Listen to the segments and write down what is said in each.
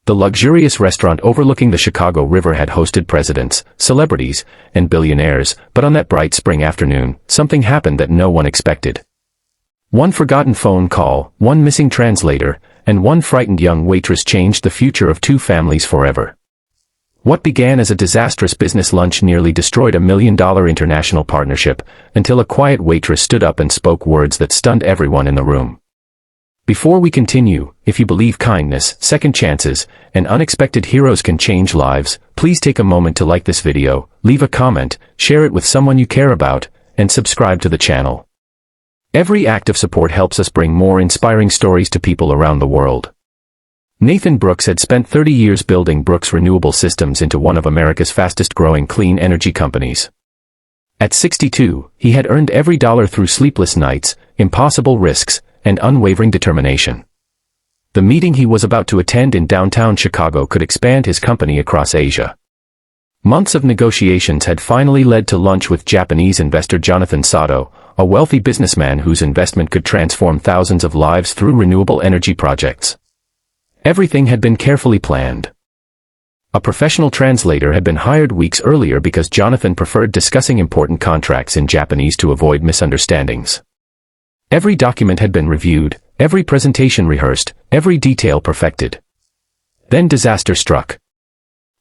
The luxurious restaurant overlooking the Chicago River had hosted presidents, celebrities, and billionaires, but on that bright spring afternoon, something happened that no one expected. One forgotten phone call, one missing translator, and one frightened young waitress changed the future of two families forever. What began as a disastrous business lunch nearly destroyed a $1 million international partnership, until a quiet waitress stood up and spoke words that stunned everyone in the room. Before we continue, if you believe kindness, second chances, and unexpected heroes can change lives, please take a moment to like this video, leave a comment, share it with someone you care about, and subscribe to the channel. Every act of support helps us bring more inspiring stories to people around the world. Nathan Brooks had spent 30 years building Brooks Renewable Systems into one of America's fastest-growing clean energy companies. At 62, he had earned every dollar through sleepless nights, impossible risks, and unwavering determination. The meeting he was about to attend in downtown Chicago could expand his company across Asia. Months of negotiations had finally led to lunch with Japanese investor Jonathan Sato, a wealthy businessman whose investment could transform thousands of lives through renewable energy projects. Everything had been carefully planned. A professional translator had been hired weeks earlier because Jonathan preferred discussing important contracts in Japanese to avoid misunderstandings. Every document had been reviewed, every presentation rehearsed, every detail perfected. Then disaster struck.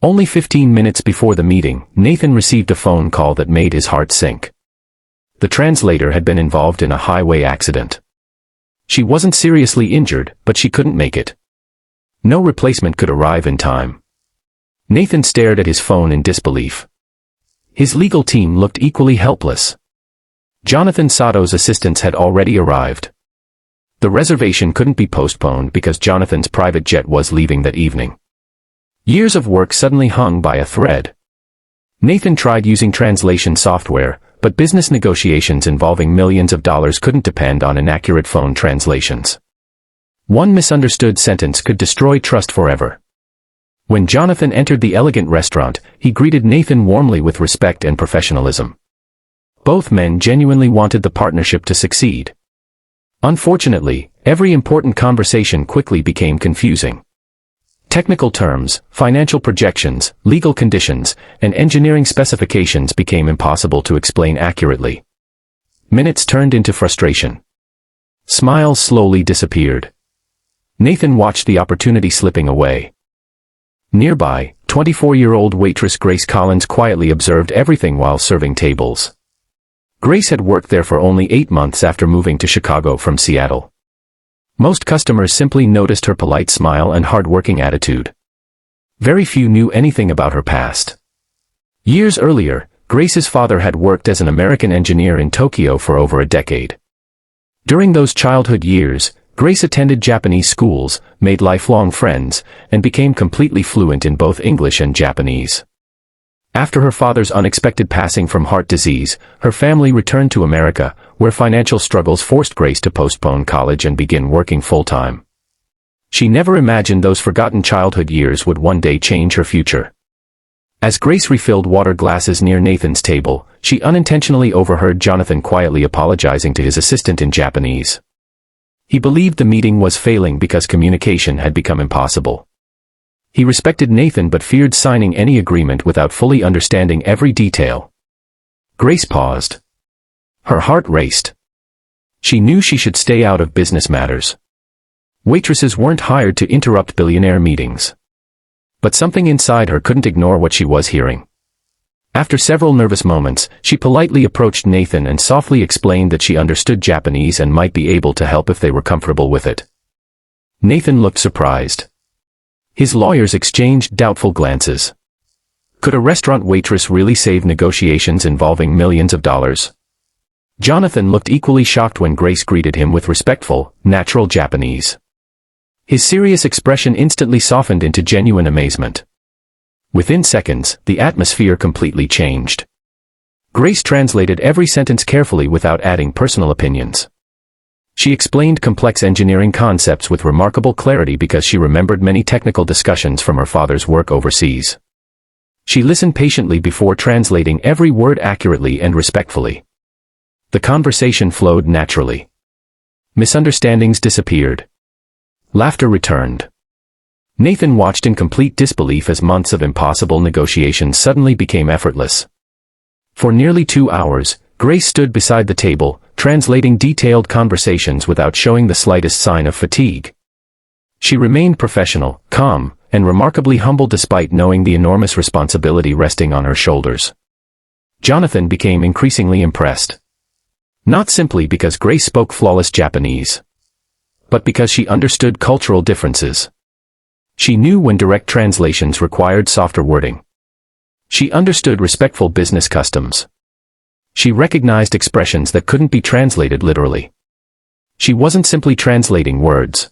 Only 15 minutes before the meeting, Nathan received a phone call that made his heart sink. The translator had been involved in a highway accident. She wasn't seriously injured, but she couldn't make it. No replacement could arrive in time. Nathan stared at his phone in disbelief. His legal team looked equally helpless. Jonathan Sato's assistants had already arrived. The reservation couldn't be postponed because Jonathan's private jet was leaving that evening. Years of work suddenly hung by a thread. Nathan tried using translation software, but business negotiations involving millions of dollars couldn't depend on inaccurate phone translations. One misunderstood sentence could destroy trust forever. When Jonathan entered the elegant restaurant, he greeted Nathan warmly with respect and professionalism. Both men genuinely wanted the partnership to succeed. Unfortunately, every important conversation quickly became confusing. Technical terms, financial projections, legal conditions, and engineering specifications became impossible to explain accurately. Minutes turned into frustration. Smiles slowly disappeared. Nathan watched the opportunity slipping away. Nearby, 24-year-old waitress Grace Collins quietly observed everything while serving tables. Grace had worked there for only 8 months after moving to Chicago from Seattle. Most customers simply noticed her polite smile and hard-working attitude. Very few knew anything about her past. Years earlier, Grace's father had worked as an American engineer in Tokyo for over a decade. During those childhood years, Grace attended Japanese schools, made lifelong friends, and became completely fluent in both English and Japanese. After her father's unexpected passing from heart disease, her family returned to America, where financial struggles forced Grace to postpone college and begin working full-time. She never imagined those forgotten childhood years would one day change her future. As Grace refilled water glasses near Nathan's table, she unintentionally overheard Jonathan quietly apologizing to his assistant in Japanese. He believed the meeting was failing because communication had become impossible. He respected Nathan but feared signing any agreement without fully understanding every detail. Grace paused. Her heart raced. She knew she should stay out of business matters. Waitresses weren't hired to interrupt billionaire meetings. But something inside her couldn't ignore what she was hearing. After several nervous moments, she politely approached Nathan and softly explained that she understood Japanese and might be able to help if they were comfortable with it. Nathan looked surprised. His lawyers exchanged doubtful glances. Could a restaurant waitress really save negotiations involving millions of dollars? Jonathan looked equally shocked when Grace greeted him with respectful, natural Japanese. His serious expression instantly softened into genuine amazement. Within seconds, the atmosphere completely changed. Grace translated every sentence carefully without adding personal opinions. She explained complex engineering concepts with remarkable clarity because she remembered many technical discussions from her father's work overseas. She listened patiently before translating every word accurately and respectfully. The conversation flowed naturally. Misunderstandings disappeared. Laughter returned. Nathan watched in complete disbelief as months of impossible negotiations suddenly became effortless. For nearly 2 hours, Grace stood beside the table, translating detailed conversations without showing the slightest sign of fatigue. She remained professional, calm, and remarkably humble despite knowing the enormous responsibility resting on her shoulders. Jonathan became increasingly impressed. Not simply because Grace spoke flawless Japanese, but because she understood cultural differences. She knew when direct translations required softer wording. She understood respectful business customs. She recognized expressions that couldn't be translated literally. She wasn't simply translating words.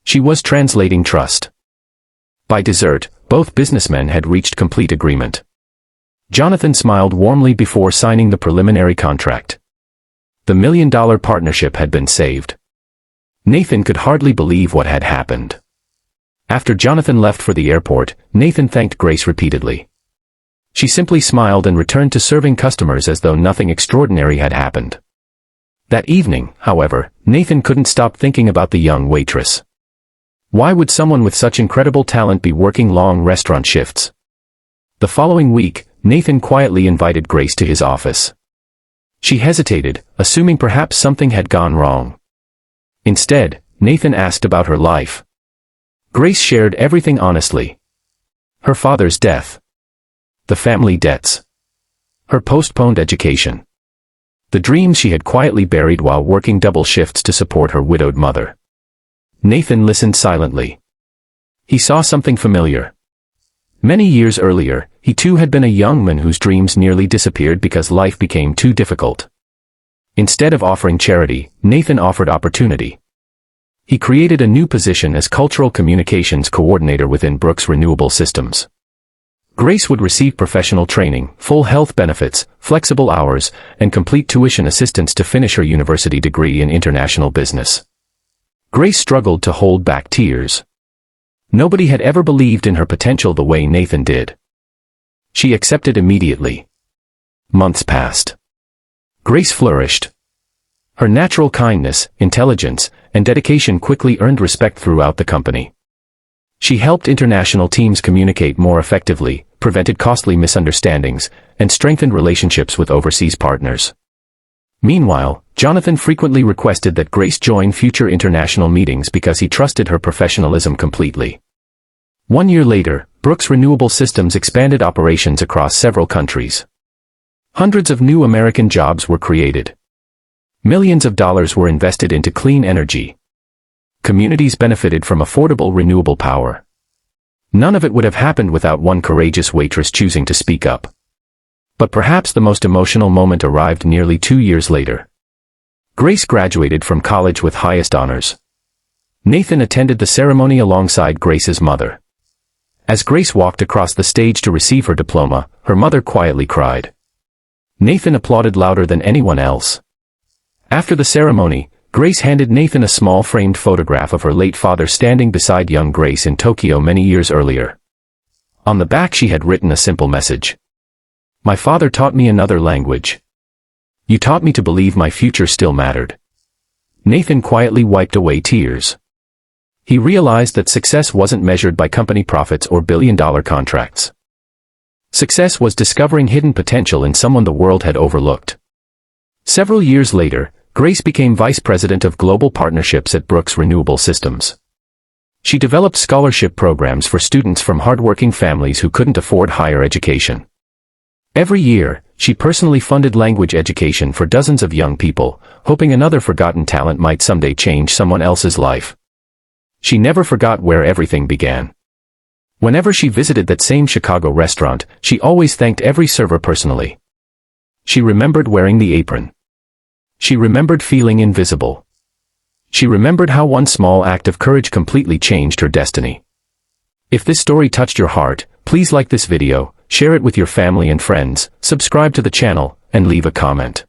She was translating trust. By dessert, both businessmen had reached complete agreement. Jonathan smiled warmly before signing the preliminary contract. The $1 million partnership had been saved. Nathan could hardly believe what had happened. After Jonathan left for the airport, Nathan thanked Grace repeatedly. She simply smiled and returned to serving customers as though nothing extraordinary had happened. That evening, however, Nathan couldn't stop thinking about the young waitress. Why would someone with such incredible talent be working long restaurant shifts? The following week, Nathan quietly invited Grace to his office. She hesitated, assuming perhaps something had gone wrong. Instead, Nathan asked about her life. Grace shared everything honestly. Her father's death. The family debts. Her postponed education. The dreams she had quietly buried while working double shifts to support her widowed mother. Nathan listened silently. He saw something familiar. Many years earlier, he too had been a young man whose dreams nearly disappeared because life became too difficult. Instead of offering charity, Nathan offered opportunity. He created a new position as Cultural Communications Coordinator within Brooks Renewable Systems. Grace would receive professional training, full health benefits, flexible hours, and complete tuition assistance to finish her university degree in international business. Grace struggled to hold back tears. Nobody had ever believed in her potential the way Nathan did. She accepted immediately. Months passed. Grace flourished. Her natural kindness, intelligence, and dedication quickly earned respect throughout the company. She helped international teams communicate more effectively, prevented costly misunderstandings, and strengthened relationships with overseas partners. Meanwhile, Jonathan frequently requested that Grace join future international meetings because he trusted her professionalism completely. 1 year later, Brooks Renewable Systems expanded operations across several countries. Hundreds of new American jobs were created. Millions of dollars were invested into clean energy. Communities benefited from affordable renewable power. None of it would have happened without one courageous waitress choosing to speak up. But perhaps the most emotional moment arrived nearly 2 years later. Grace graduated from college with highest honors. Nathan attended the ceremony alongside Grace's mother. As Grace walked across the stage to receive her diploma, her mother quietly cried. Nathan applauded louder than anyone else. After the ceremony, Grace handed Nathan a small framed photograph of her late father standing beside young Grace in Tokyo many years earlier. On the back she had written a simple message. My father taught me another language. You taught me to believe my future still mattered. Nathan quietly wiped away tears. He realized that success wasn't measured by company profits or billion-dollar contracts. Success was discovering hidden potential in someone the world had overlooked. Several years later, Grace became Vice President of Global Partnerships at Brooks Renewable Systems. She developed scholarship programs for students from hardworking families who couldn't afford higher education. Every year, she personally funded language education for dozens of young people, hoping another forgotten talent might someday change someone else's life. She never forgot where everything began. Whenever she visited that same Chicago restaurant, she always thanked every server personally. She remembered wearing the apron. She remembered feeling invisible. She remembered how one small act of courage completely changed her destiny. If this story touched your heart, please like this video, share it with your family and friends, subscribe to the channel, and leave a comment.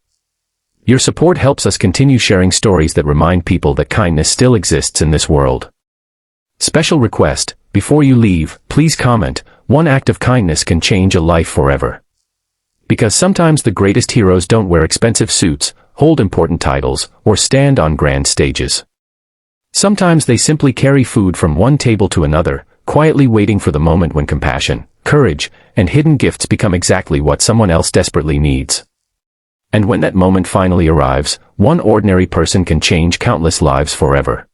Your support helps us continue sharing stories that remind people that kindness still exists in this world. Special request, before you leave, please comment, one act of kindness can change a life forever. Because sometimes the greatest heroes don't wear expensive suits, hold important titles, or stand on grand stages. Sometimes they simply carry food from one table to another, quietly waiting for the moment when compassion, courage, and hidden gifts become exactly what someone else desperately needs. And when that moment finally arrives, one ordinary person can change countless lives forever.